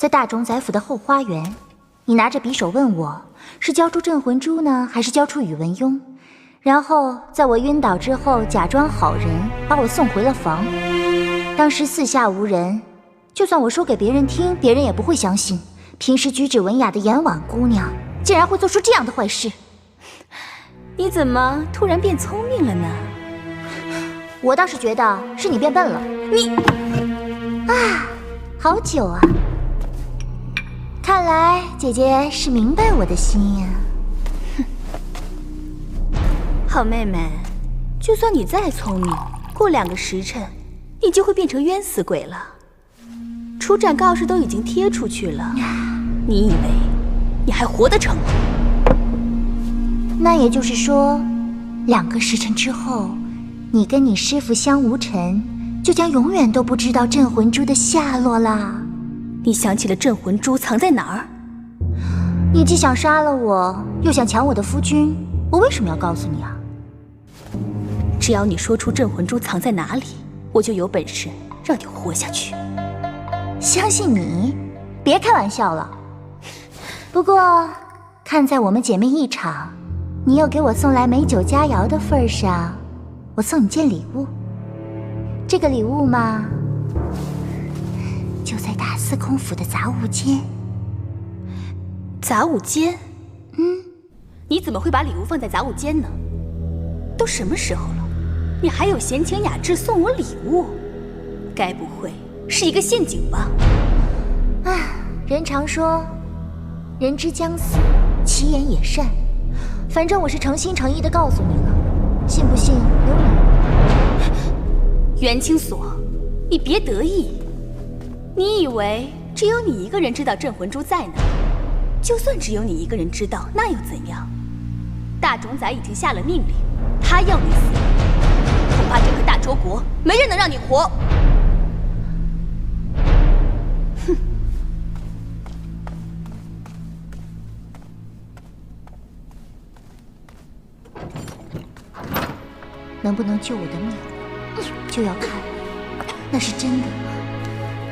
在大冢宰府的后花园，你拿着匕首问我是交出镇魂珠呢，还是交出宇文邕？然后在我晕倒之后，假装好人把我送回了房。当时四下无人，就算我说给别人听，别人也不会相信。平时举止文雅的颜婉姑娘，竟然会做出这样的坏事。你怎么突然变聪明了呢？我倒是觉得是你变笨了。你啊，好久啊！看来姐姐是明白我的心呀。好妹妹，就算你再聪明，过2个时辰，你就会变成冤死鬼了。出战告示都已经贴出去了，你以为你还活得成吗？那也就是说，2个时辰之后，你跟你师父香无尘就将永远都不知道镇魂珠的下落啦。你想起了镇魂珠藏在哪儿？你既想杀了我，又想抢我的夫君，我为什么要告诉你啊？只要你说出镇魂珠藏在哪里，我就有本事让你活下去。相信你？别开玩笑了。不过，看在我们姐妹一场，你又给我送来美酒佳肴的份上，我送你件礼物。这个礼物嘛，就在大司空府的杂物间。杂物间？你怎么会把礼物放在杂物间呢？都什么时候了，你还有闲情雅致送我礼物？该不会是一个陷阱吧？人常说，人之将死，其言也善。反正我是诚心诚意的告诉你了，信不信由你。袁清锁，你别得意。你以为只有你一个人知道镇魂珠在哪？就算只有你一个人知道，那又怎样？大冢宰已经下了命令，他要你死，恐怕整个大周国没人能让你活。哼！能不能救我的命，就要看那是真的，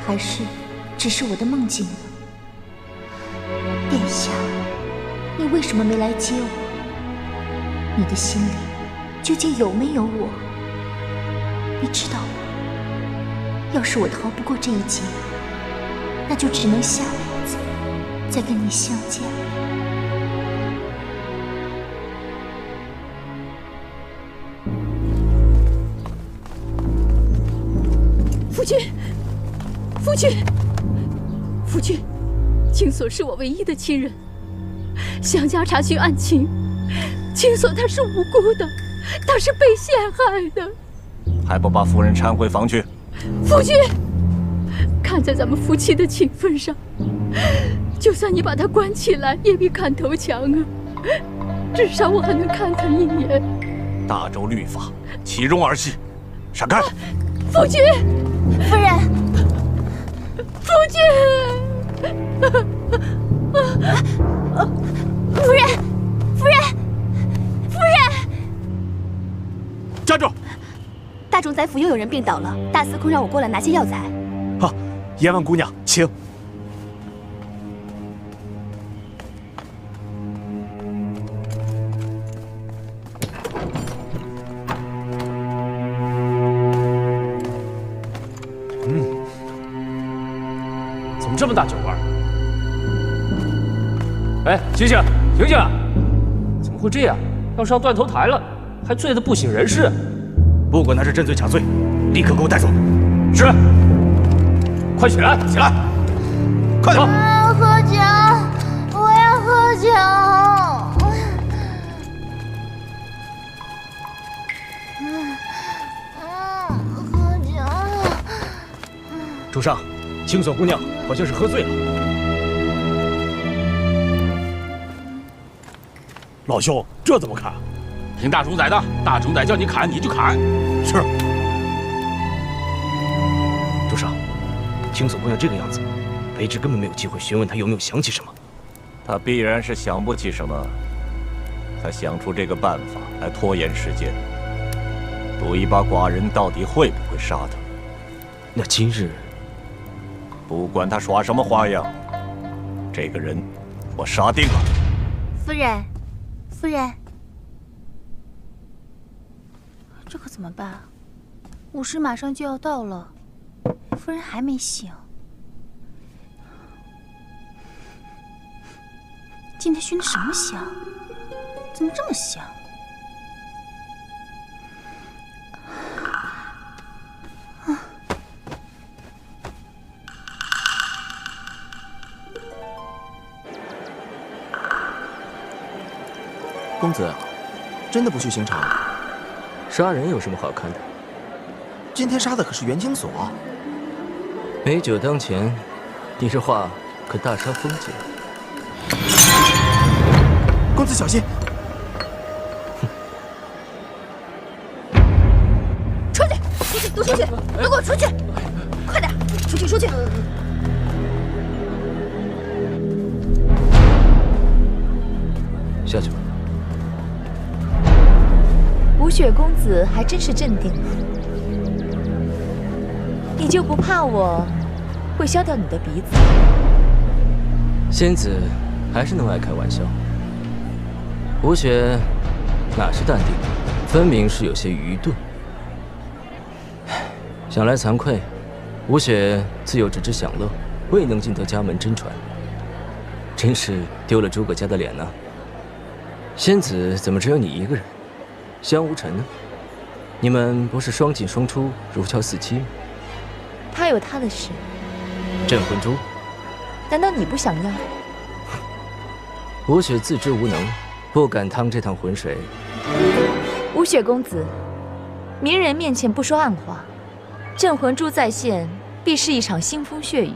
还是只是我的梦境呢？殿下，你为什么没来接我？你的心里究竟有没有我？你知道吗？要是我逃不过这一劫，那就只能下辈子再跟你相见了。夫君，夫君，夫君，青锁是我唯一的亲人。详加查询案情，青锁他是无辜的，他是被陷害的。还不把夫人搀回房去？夫君，看在咱们夫妻的情分上，就算你把他关起来，也比砍头强啊！至少我还能看他一眼。大周律法，岂容儿戏？闪开！夫君，夫人，夫君，夫人，夫人，夫人！站住！大冢宰府又有人病倒了，大司空让我过来拿些药材。好，颜婉姑娘，请。怎么这么大酒味儿？哎，醒醒，醒醒！怎么会这样？要上断头台了，还醉得不省人事。不管他是真醉假醉，立刻给我带走。是。快起来，起来！快点！我要喝酒，我要喝酒。喝酒。主上，青锁姑娘好像是喝醉了。老兄，这怎么看？听大冢宰的，大冢宰叫你砍你就砍。是。主上，青锁姑娘这个样子，卑职根本没有机会询问她有没有想起什么。她必然是想不起什么，才想出这个办法来拖延时间，赌一把寡人到底会不会杀她。那今日不管他耍什么花样，这个人我杀定了。夫人，夫人，这可怎么办啊？午时马上就要到了，夫人还没醒。今天熏的什么香？怎么这么香？公子，真的不去刑场？杀人有什么好看的？今天杀的可是袁清所。美酒当前，你这话可大伤风景。公子小心！出去！都出去！都给我出去！快点，出去！出去！下去吧。吴雪公子还真是镇定啊！你就不怕我会削掉你的鼻子？仙子还是那么爱开玩笑。吴雪哪是淡定，分明是有些愚钝。想来惭愧，吴雪自幼只知享乐，未能进得家门真传，真是丢了诸葛家的脸呢。仙子怎么只有你一个人？香无尘呢？你们不是双进双出，如胶似漆吗？他有他的事。镇魂珠，难道你不想要？吴雪自知无能，不敢趟这趟浑水。吴雪公子，明人面前不说暗话，镇魂珠再现，必是一场腥风血雨。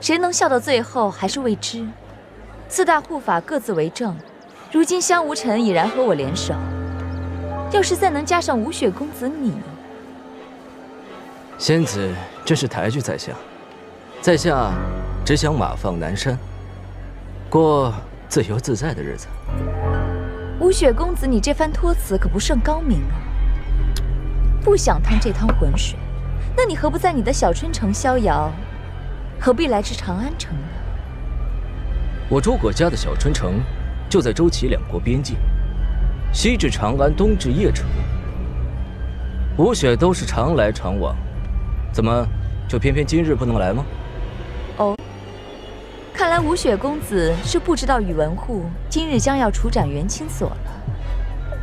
谁能笑到最后还是未知。四大护法各自为政，如今香无尘已然和我联手。要是再能加上吴雪公子你，仙子真是抬举在下，在下只想马放南山，过自由自在的日子。吴雪公子，你这番托辞可不甚高明啊！不想趟这趟浑水，那你何不在你的小春城逍遥？何必来至长安城呢？我诸葛家的小春城就在周齐两国边境，西至长安，东至邺城。吴雪都是常来常往，怎么就偏偏今日不能来吗？哦，看来吴雪公子是不知道宇文护今日将要处斩袁清所了。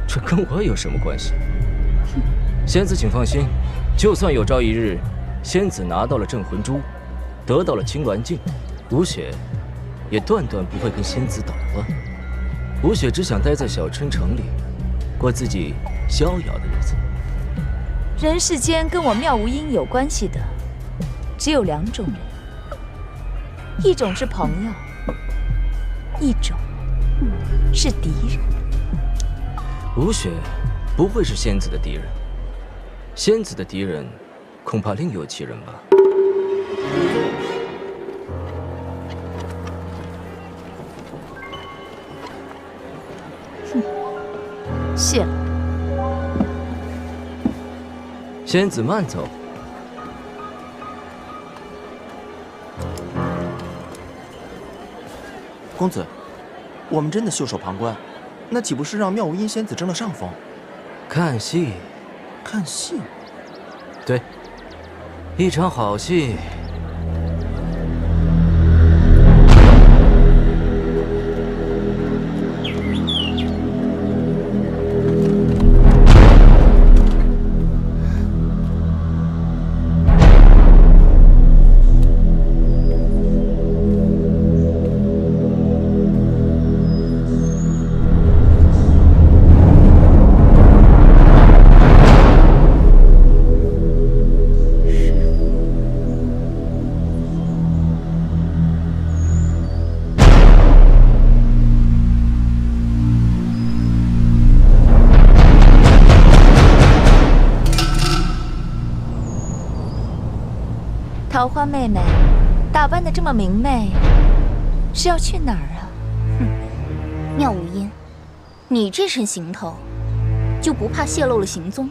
这跟我有什么关系？仙子请放心，就算有朝一日仙子拿到了镇魂珠，得到了青鸾镜，吴雪也断断不会跟仙子捣乱。吴雪只想待在小春城里，过自己逍遥的日子。人世间跟我妙无音有关系的，只有两种人，一种是朋友，一种是敌人。吴雪不会是仙子的敌人，仙子的敌人恐怕另有其人吧。谢了。仙子慢走。公子，我们真的袖手旁观，那岂不是让妙无音仙子争了上风？看戏，看戏？对，一场好戏。桃花妹妹，打扮得这么明媚，是要去哪儿啊？妙无音，你这身行头，就不怕泄露了行踪？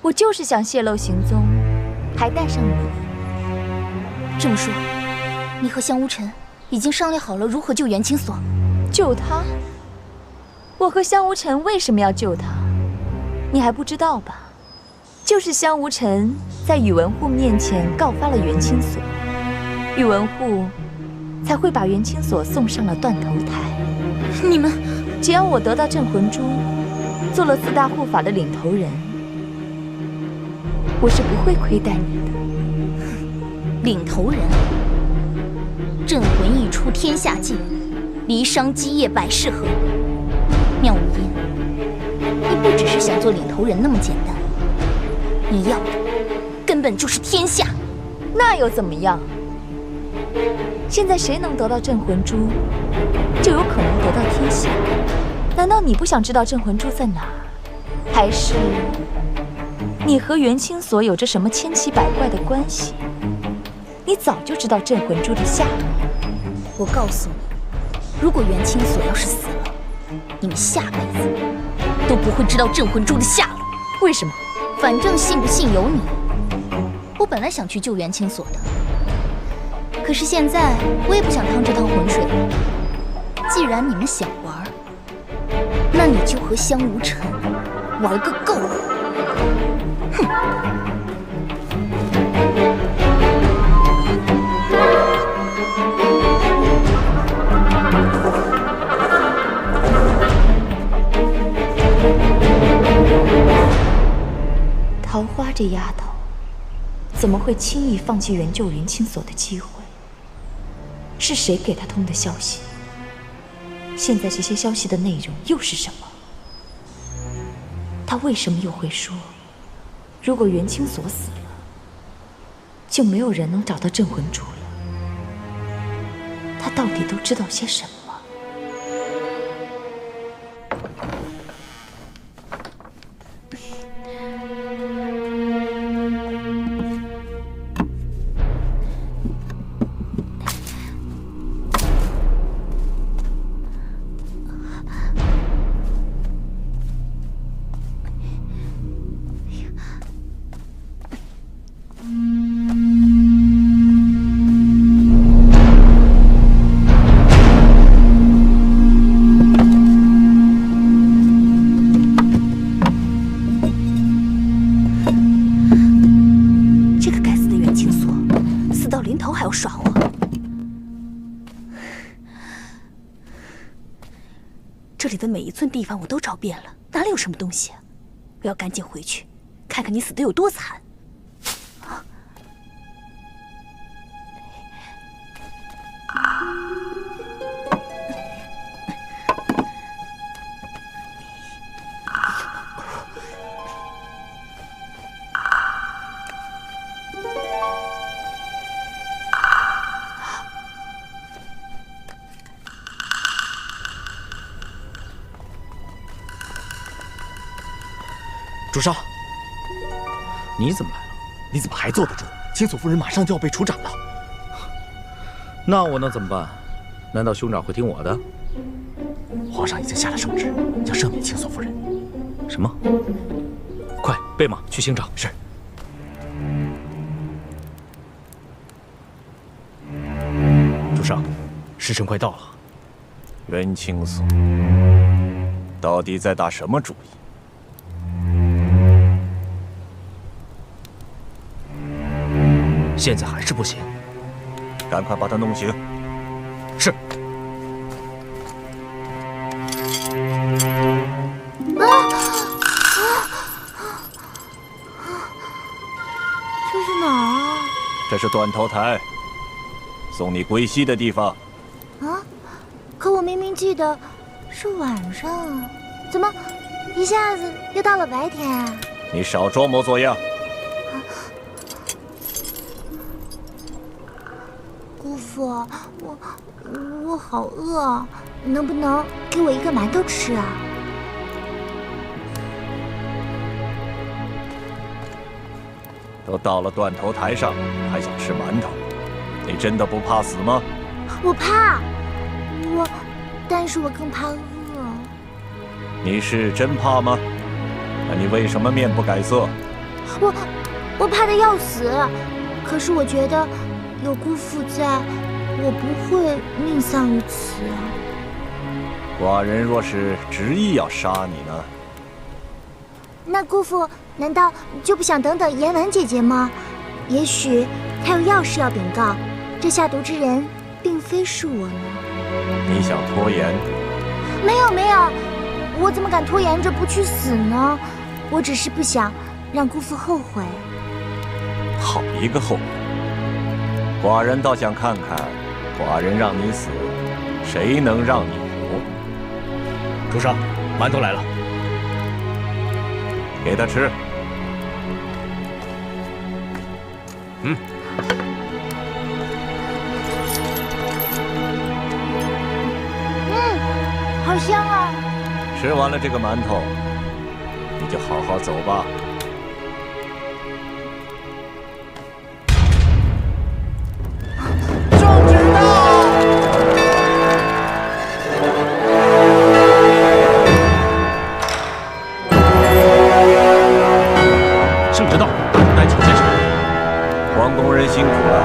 我就是想泄露行踪，还带上你。这么说，你和香无尘已经商量好了如何救袁清所？救他？我和香无尘为什么要救他？你还不知道吧？就是香无尘在宇文护面前告发了袁清所，宇文护才会把袁清所送上了断头台。你们，只要我得到镇魂珠，做了4大护法的领头人，我是不会亏待你的。领头人，镇魂一出天下尽，离殇基业百事合。妙无音，你不只是想做领头人那么简单，你要的根本就是天下。那又怎么样？现在谁能得到镇魂珠，就有可能得到天下。难道你不想知道镇魂珠在哪儿？还是你和袁清所有着什么千奇百怪的关系？你早就知道镇魂珠的下落。我告诉你，如果袁清所要是死了，你们下辈子都不会知道镇魂珠的下落。为什么？反正信不信由你。我本来想去救袁清所的，可是现在我也不想趟这趟浑水了。既然你们想玩，那你就和香无尘玩个够。哼！桃花这丫头，怎么会轻易放弃援救袁清所的机会？是谁给她通的消息？现在这些消息的内容又是什么？她为什么又会说，如果袁清所死了，就没有人能找到镇魂珠了？她到底都知道些什么？这里的每一寸地方我都找遍了，哪里有什么东西啊？我要赶紧回去，看看你死得有多惨。主上，你怎么来了？你怎么还坐得住？清所夫人马上就要被处斩了。那我能怎么办？难道兄长会听我的？皇上已经下了圣旨，要赦免清所夫人。什么？快备马去刑场。是。主上，时辰快到了。袁清所到底在打什么主意？现在还是不行，赶快把他弄醒。是。这是哪儿啊？这是断头台，送你归西的地方。啊？可我明明记得是晚上，怎么一下子又到了白天啊？你少装模作样。姑父，我好饿，能不能给我一个馒头吃啊？都到了断头台上，还想吃馒头？你真的不怕死吗？我怕，但是我更怕饿。你是真怕吗？那你为什么面不改色？我怕得要死，可是我觉得有姑父在，我不会命丧于此啊。寡人若是执意要杀你呢？那姑父难道就不想等等颜婉姐姐吗？也许她有要事要禀告，这下毒之人并非是我呢。你想拖延？没有没有，我怎么敢拖延着不去死呢？我只是不想让姑父后悔。好一个后悔！寡人倒想看看，寡人让你死，谁能让你活？主上，馒头来了，给他吃。好香啊！吃完了这个馒头，你就好好走吧。圣旨到！圣旨到，带请先生。黄工人辛苦了，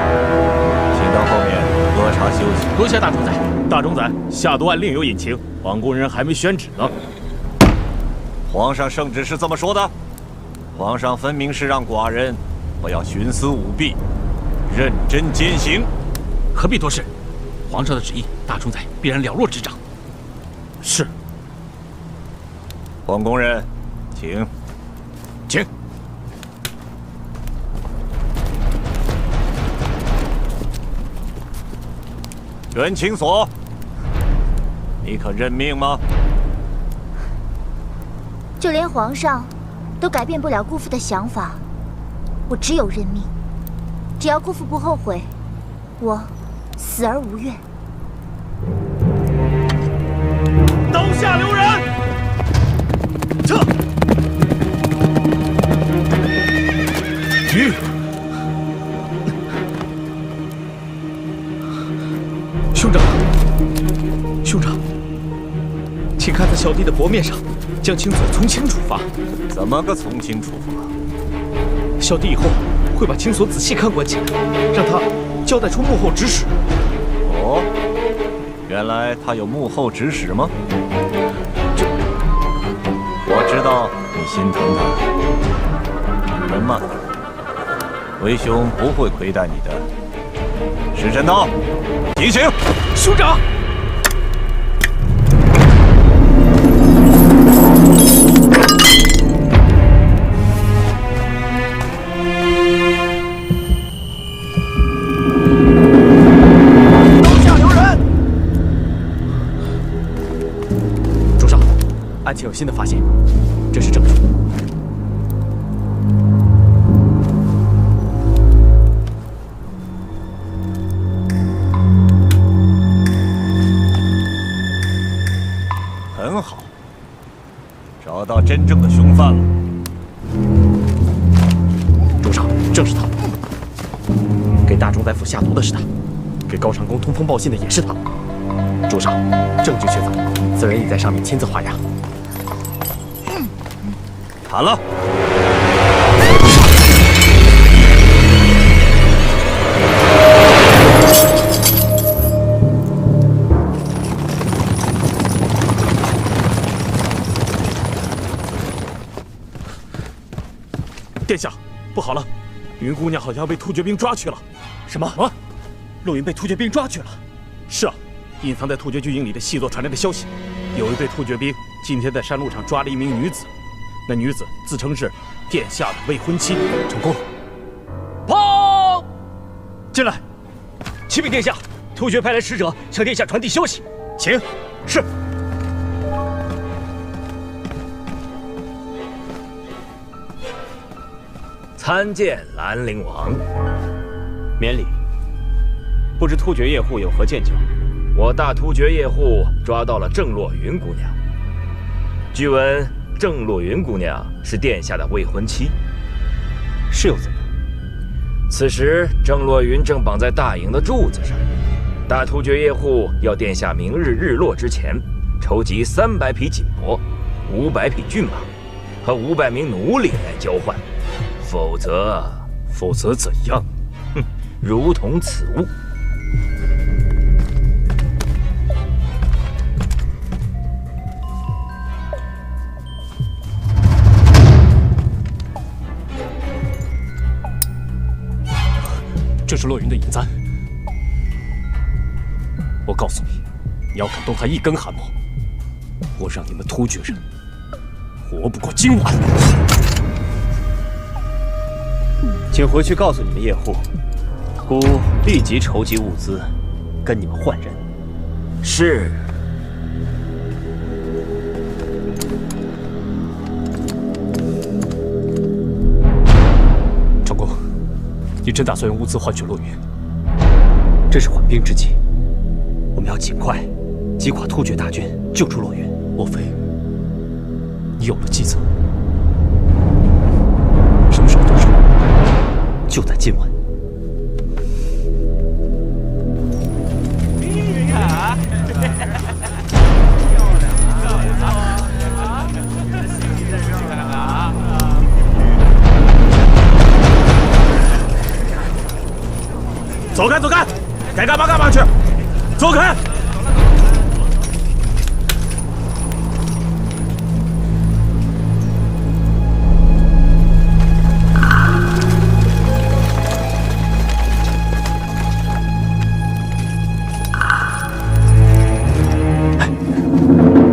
请到后面喝茶休息。多谢大主宰。大冢宰，下毒案另有隐情，黄工人还没宣旨呢。皇上圣旨是这么说的，皇上分明是让寡人不要徇私舞弊，认真践行。何必多事？皇上的旨意，大主宰必然了若指掌。是。黄工人，请。请。袁清所，你可认命吗？就连皇上都改变不了姑父的想法，我只有认命。只要姑父不后悔，我死而无怨。刀下留人！撤！鱼。兄长，兄长，请看在小弟的薄面上，将青锁从轻处罚。怎么个从轻处罚？小弟以后会把青锁仔细看管起来，让他交代出幕后指使。哦，原来他有幕后指使吗？我知道你心疼他，女人嘛，为兄不会亏待你的。石真刀，提醒！兄长。刀下留人！主上，案情有新的发现，这是证据。很好，找到真正的凶犯了。主上，正是他。给大冢宰府下毒的是他，给高长恭通风报信的也是他。主上，证据确凿，此人已在上面亲自画押。砍了！殿下，不好了，云姑娘好像被突厥兵抓去了。什么？陆云被突厥兵抓去了？是啊，隐藏在突厥军营里的细作传来的消息，有一队突厥兵今天在山路上抓了一名女子，那女子自称是殿下的未婚妻。成功了。报！进来，启禀殿下，突厥派来使者向殿下传递消息，请。是。参见兰陵王。免礼。不知突厥叶护有何见教？我大突厥叶护抓到了郑洛云姑娘。据闻郑洛云姑娘是殿下的未婚妻。是又怎样？此时郑洛云正绑在大营的柱子上，大突厥叶护要殿下明日日落之前，筹集300匹锦帛、500匹骏马和500名奴隶来交换。否则怎样？如同此物。这是洛云的引簪。我告诉你，你要敢动他一根汗毛，我让你们突厥人活不过今晚。请回去告诉你们叶护，孤立即筹集物资，跟你们换人。是。长公，你真打算用物资换取洛云？这是缓兵之计，我们要尽快击垮突厥大军，救出洛云。莫非你有了计策？什么时候动手？就在今晚。走开，走开！该干嘛干嘛去！走开！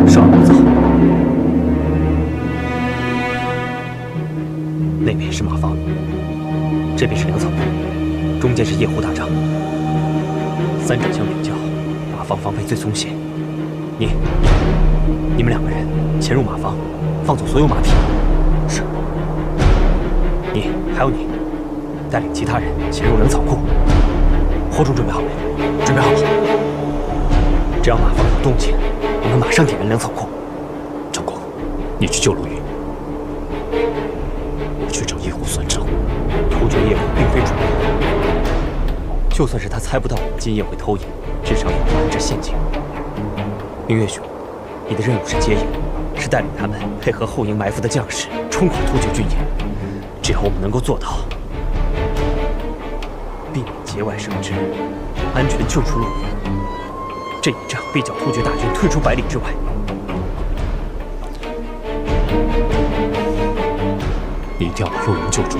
稍安勿躁。那边是马房，这边是粮草铺，中间是叶护大帐。三者相比较，马房防备最松懈。你们两个人潜入马房，放走所有马匹。是。还有你，带领其他人潜入粮草库。火种准备好没？准备好了。只要马房有动静，我们马上点燃粮草库。长公，你去救陆云，我去找叶护算账。突厥叶护并非蠢货，就算是他猜不到我们今夜会偷营，至少也会安置陷阱。明月兄，你的任务是接应，是带领他们配合后营埋伏的将士冲垮突厥军营。只要我们能够做到，避免节外生枝，安全救出陆云，这一仗必叫突厥大军退出百里之外。你一定要把陆云救出。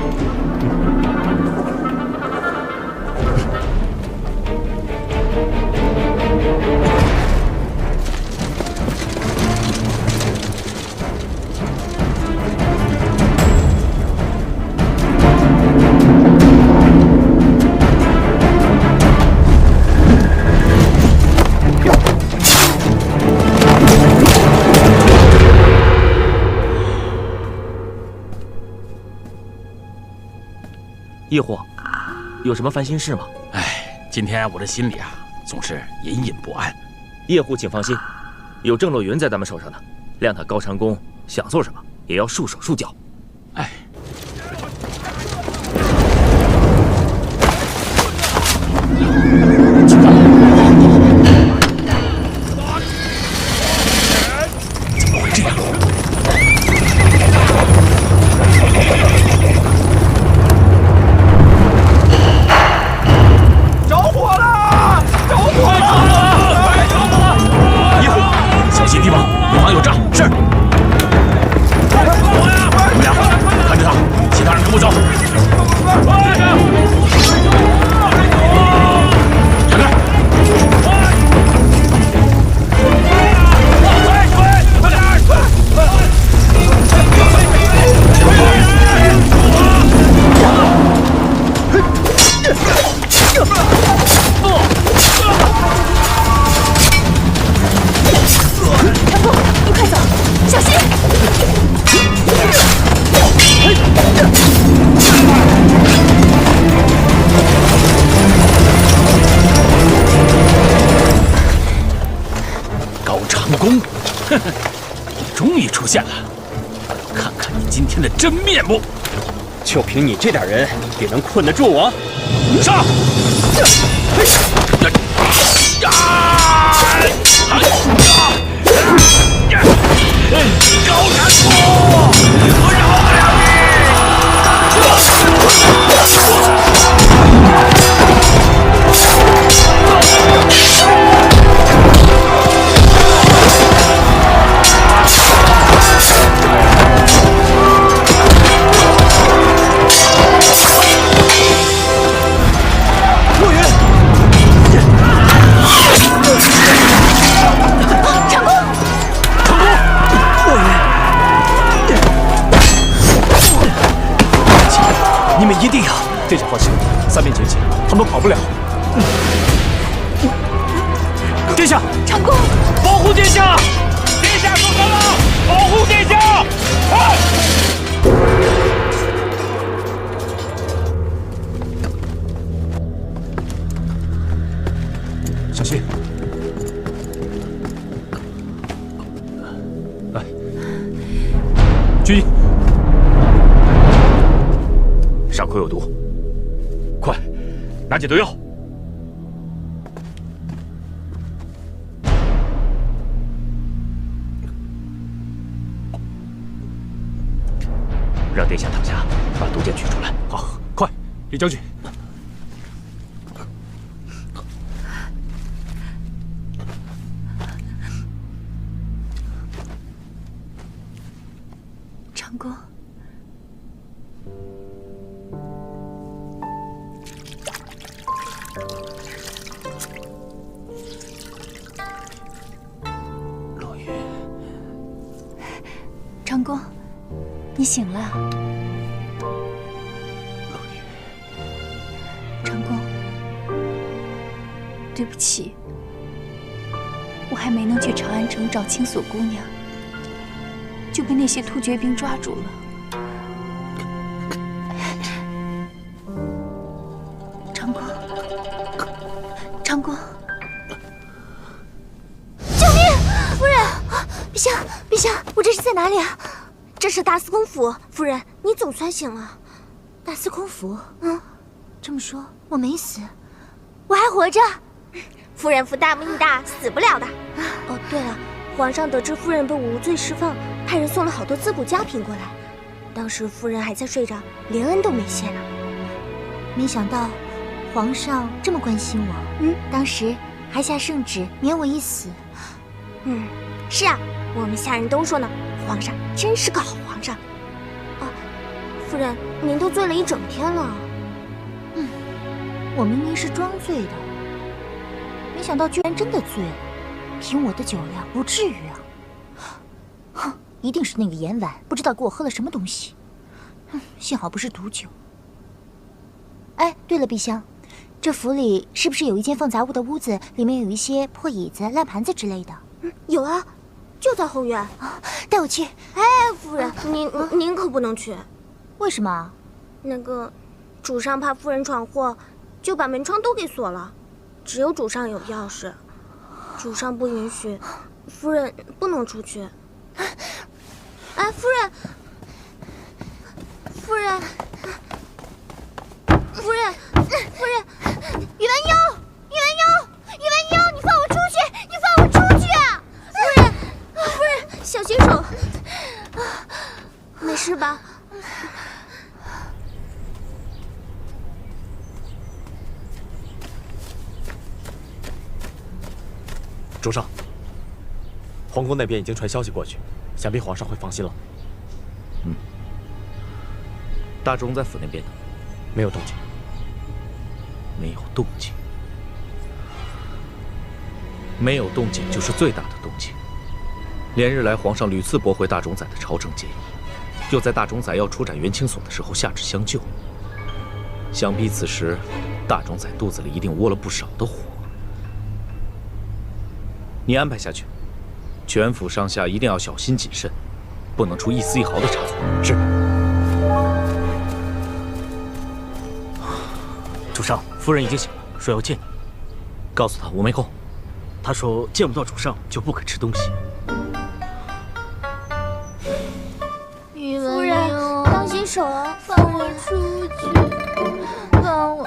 叶护，有什么烦心事吗？哎，今天我这心里啊，总是隐隐不安。叶护，请放心，有郑洛云在咱们手上呢，谅他高长恭想做什么，也要束手束脚。哎。请看，怎么会这样？地方有防有诈，是。你们俩看着他，其他人跟我走。闪开！你快走，小心！高长恭，呵呵，你终于出现了，看看你今天的真面目！就凭你这点人，也能困得住我？上！高长恭，我饶不了你！三面紧紧，他们跑不了。殿下，长公，保护殿下！殿下受伤了，保护殿下！小心！来，军医，伤口有毒，快拿解毒药。让殿下躺下，把毒箭取出来。好，快，李将军。长公，落雨，长公，你醒了。长公，对不起，我还没能去长安城找青锁姑娘，就被那些突厥兵抓住了。长公，长公，救命！夫人，陛下，陛下，我这是在哪里啊？这是大司空府，夫人，你总算醒了。大司空府？这么说我没死，我还活着。夫人福大命大，死不了的。哦，对了，皇上得知夫人被无罪释放，派人送了好多滋补佳品过来。当时夫人还在睡着，连恩都没谢呢。没想到皇上这么关心我，当时还下圣旨免我一死。是啊，我们下人都说呢，皇上真是个好皇上。哦，夫人，您都醉了一整天了。我明明是装醉的，没想到居然真的醉了。凭我的酒量，不至于啊！哼，一定是那个严婉不知道给我喝了什么东西。幸好不是毒酒。哎，对了，陛下，这府里是不是有一间放杂物的屋子，里面有一些破椅子、烂盘子之类的？有啊，就在后院。带我去。哎，夫人，您可不能去。为什么？那个，主上怕夫人闯祸，就把门窗都给锁了，只有主上有钥匙，主上不允许，夫人不能出去。哎，夫人，夫人，夫人，夫人，宇文邕，宇文邕，宇文邕，你放我出去，你放我出去啊！夫人，夫人，小心手，没事吧？主上，皇宫那边已经传消息过去，想必皇上会放心了。大钟在府那边呢？没有动静。没有动静。没有动静就是最大的动静。连日来，皇上屡次驳回大冢宰的朝政建议，又在大冢宰要出斩元清所的时候下旨相救。想必此时，大冢宰肚子里一定窝了不少的火。你安排下去，全府上下一定要小心谨慎，不能出一丝一毫的差错。是。主上，夫人已经醒了，说要见你。告诉她我没空。她说见不到主上就不肯吃东西。夫人，当心手啊！放我出去，放我。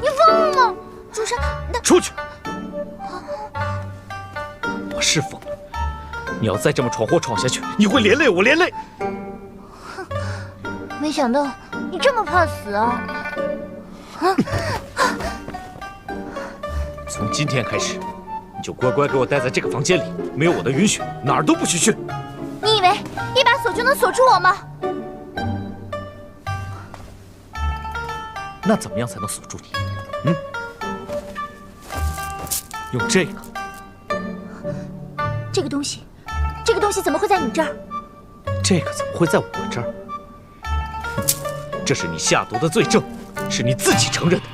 你疯了吗？主上，出去！我是疯了。你要再这么闯祸闯下去，你会连累我，连累。没想到你这么怕死啊！从今天开始，你就乖乖给我待在这个房间里，没有我的允许，哪儿都不许去。你以为一把锁就能锁住我吗？那怎么样才能锁住你？用这个。这个东西这个东西怎么会在你这儿？这个怎么会在我这儿？这是你下毒的罪证，是你自己承认的。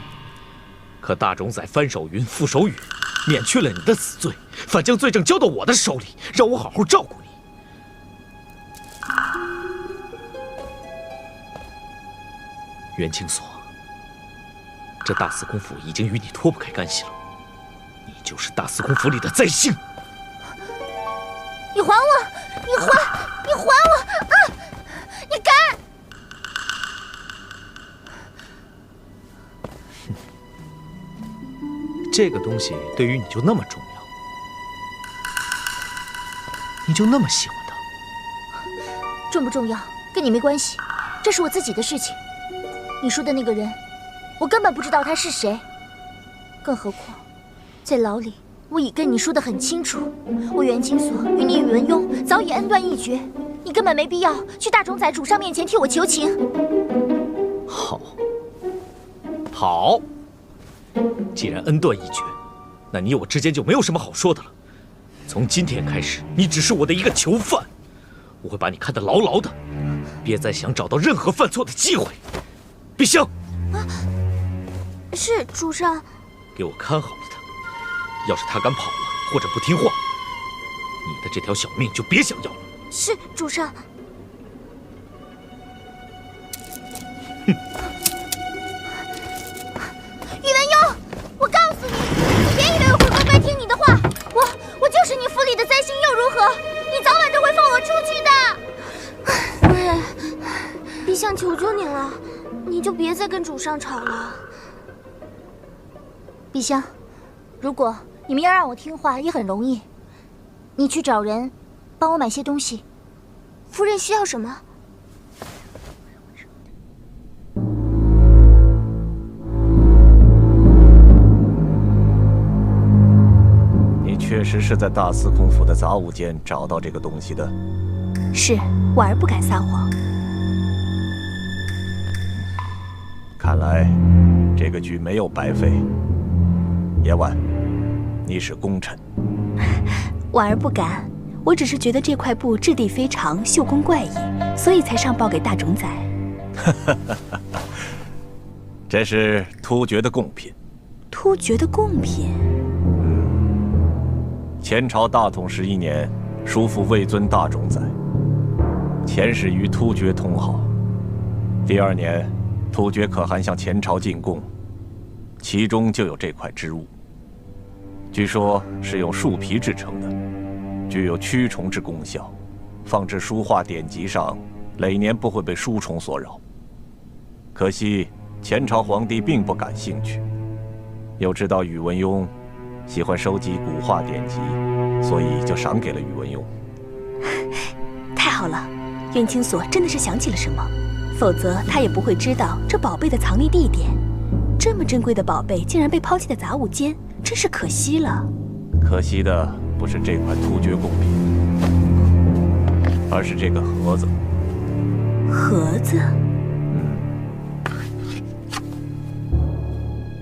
可大冢仔翻手云覆手雨，免去了你的死罪，反将罪证交到我的手里，让我好好照顾你。袁清所，这大司空府已经与你脱不开干系了，你就是大司空府里的灾星。你还我！你还我！啊！你敢！这个东西对于你就那么重要，你就那么喜欢它？重不重要跟你没关系，这是我自己的事情。你说的那个人，我根本不知道他是谁，更何况在牢里，我已跟你说得很清楚，我袁清所与你宇文邕早已恩断义绝，你根本没必要去大冢仔主上面前替我求情。好，好，既然恩断义绝，那你我之间就没有什么好说的了。从今天开始，你只是我的一个囚犯，我会把你看得牢牢的，别再想找到任何犯错的机会。陛下，是主上。给我看好了他，要是他敢跑了或者不听话，你的这条小命就别想要了。是主上。宇文邕，我告诉你，别以为我会乖乖听你的话，我就是你府里的灾星又如何？你早晚都会放我出去的。夫人，陛下求求你了，你就别再跟主上吵了。陛下，如果你们要让我听话，也很容易。你去找人，帮我买些东西。夫人需要什么？你确实是在大司空府的杂物间找到这个东西的？是，婉儿不敢撒谎。看来这个局没有白费。叶婉，你是功臣。婉儿不敢，我只是觉得这块布质地非常，绣工怪异，所以才上报给大冢仔。这是突厥的贡品。突厥的贡品？前朝大统11年，叔父位尊大冢仔，前世与突厥同好。第2年，突厥可汗向前朝进贡，其中就有这块织物。据说是用树皮制成的，具有驱虫之功效，放置书画典籍上，累年不会被书虫所扰。可惜前朝皇帝并不感兴趣，又知道宇文邕喜欢收集古画典籍，所以就赏给了宇文邕。太好了，袁清所真的是想起了什么，否则他也不会知道这宝贝的藏匿地点。这么珍贵的宝贝竟然被抛弃在杂物间，真是可惜了。可惜的不是这块突厥贡品，而是这个盒子。盒子？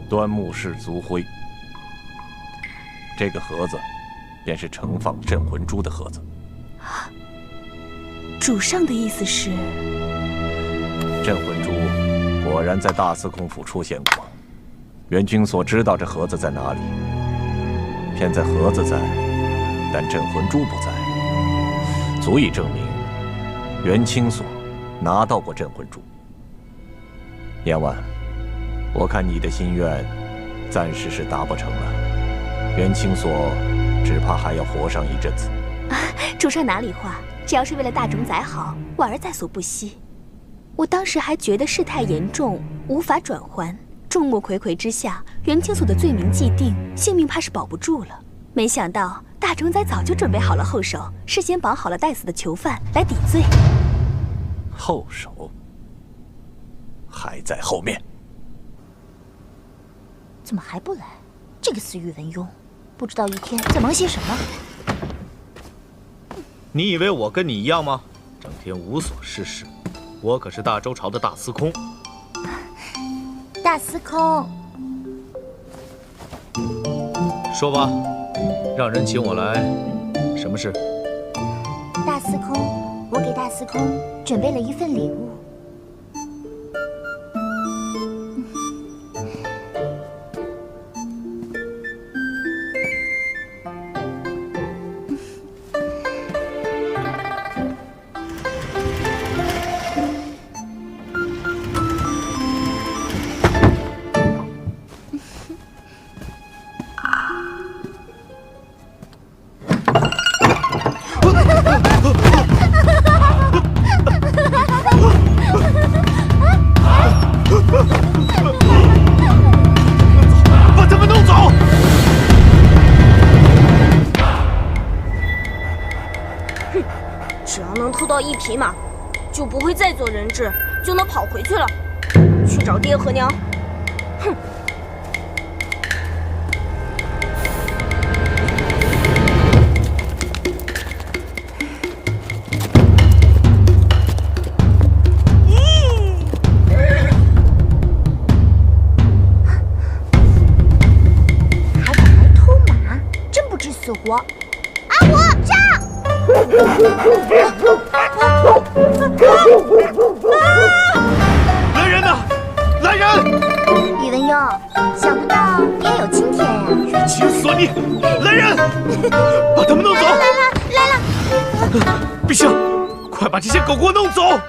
端木氏族徽。这个盒子便是盛放镇魂珠的盒子。主上的意思是，镇魂珠果然在大司空府出现过。袁君所知道这盒子在哪里，偏在盒子在，但镇魂珠不在，足以证明袁清所拿到过镇魂珠。燕婉，我看你的心愿暂时是达不成了，袁清所只怕还要活上一阵子。主上哪里话，只要是为了大冢仔好，婉儿在所不惜。我当时还觉得事态严重，无法转圜，众目睽睽之下，袁清所的罪名既定，性命怕是保不住了。没想到大冢仔早就准备好了后手，事先绑好了待死的囚犯来抵罪。后手还在后面。怎么还不来？这个死宇文邕，不知道一天在忙些什么。你以为我跟你一样吗？整天无所事事。我可是大周朝的大司空。大司空，说吧，让人请我来，什么事？大司空准备了一份礼物。把他们弄走！哼，只要能偷到1匹马，就不会再做人质，就能跑回去了，去找爹和娘。哼！死活！阿虎，上！来人呐！来人！宇文邕，想不到你也有今天呀！袁清索，你来人，把他们弄走！来了！陛下，快把这些狗给我弄走！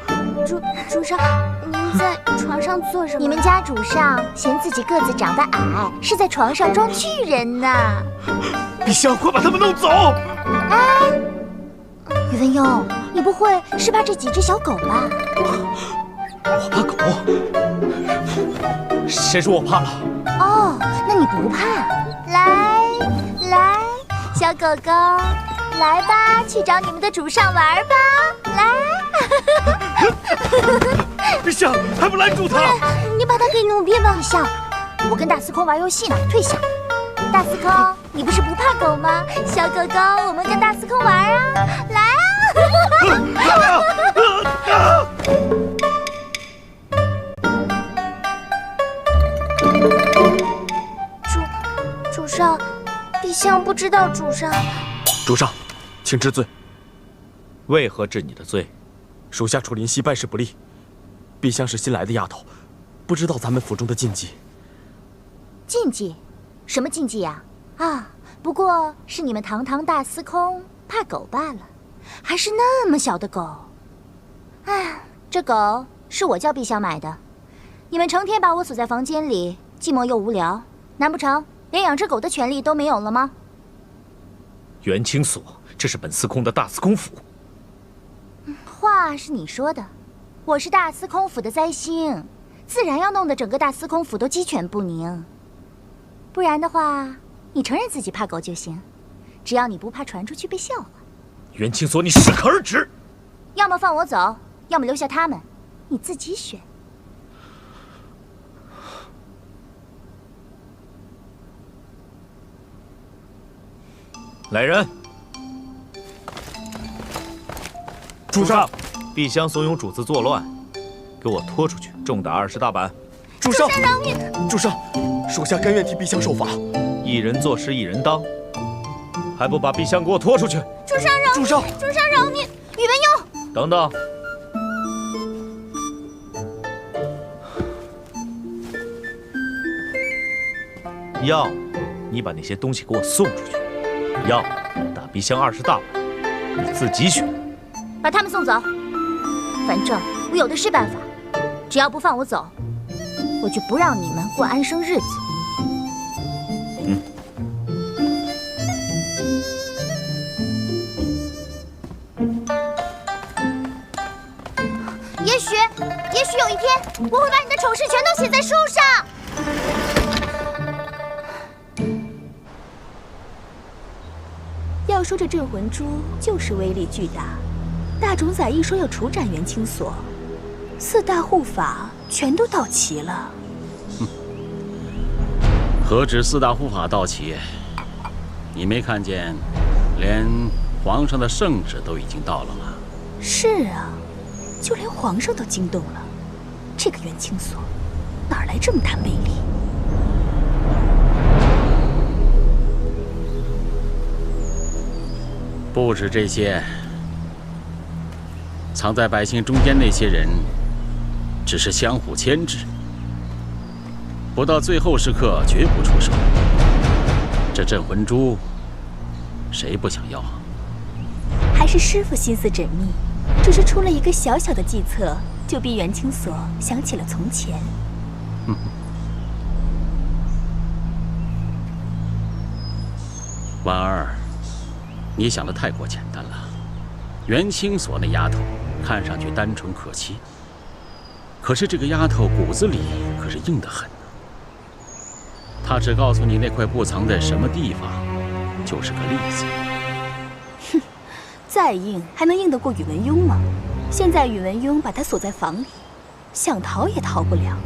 主上，您在床上做什么？你们家主上嫌自己个子长得矮，是在床上装巨人呢。陛下，快把他们弄走！哎，宇文邕，你不会是怕这几只小狗吧？我怕狗？谁说我怕了？哦，那你不怕？来，小狗狗，来吧，去找你们的主上玩吧！来。陛下，还不拦住他！你把他给奴婢吧！陛下，我跟大司空玩游戏呢，退下。大司空，你不是不怕狗吗？小狗狗，我们跟大司空玩啊！来啊！主上，陛下不知道主上。主上，请治罪。为何治你的罪？属下楚林溪办事不力，碧香是新来的丫头，不知道咱们府中的禁忌。禁忌？什么禁忌呀？啊，不过是你们堂堂大司空怕狗罢了，还是那么小的狗。哎，这狗是我叫陛下买的，你们成天把我锁在房间里，寂寞又无聊，难不成连养只狗的权利都没有了吗？袁清所，这是本司空的大司空府。话是你说的，我是大司空府的灾星，自然要弄得整个大司空府都鸡犬不宁。不然的话，你承认自己怕狗就行，只要你不怕传出去被笑话。袁清所，你适可而止。要么放我走，要么留下他们，你自己选。来人！主上，碧香怂恿主子作乱，给我拖出去，重打20大板。主上，饶命！主上，属下甘愿替碧香受罚。一人做事一人当，还不把碧香给我拖出去！主上饶命！主上饶命！宇文邕，等等。要你把那些东西给我送出去，要打碧香20大板，你自己选。把他们送走，反正我有的是办法，只要不放我走，我就不让你们过安生日子。也许有一天，我会把你的丑事全都写在书上。要说这镇魂珠就是威力巨大，大冢仔一说要处斩袁清所，4大护法全都到齐了。何止4大护法到齐？你没看见，连皇上的圣旨都已经到了吗？是啊，就连皇上都惊动了。这个袁清所哪来这么大魅力？不止这些，藏在百姓中间那些人，只是相互牵制，不到最后时刻绝不出手。这镇魂珠，谁不想要啊？还是师傅心思缜密，只是出了一个小小的计策，就逼袁清所想起了从前。婉儿，你想的太过简单了。袁清所那丫头看上去单纯可欺，可是这个丫头骨子里可是硬得很。她只告诉你那块布藏在什么地方，就是个例子。哼，再硬还能硬得过宇文邕吗？现在宇文邕把她锁在房里，想逃也逃不了。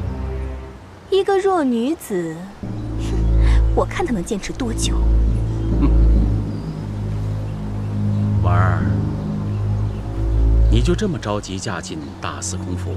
一个弱女子，哼，我看她能坚持多久。婉儿，你就这么着急嫁进大司空府？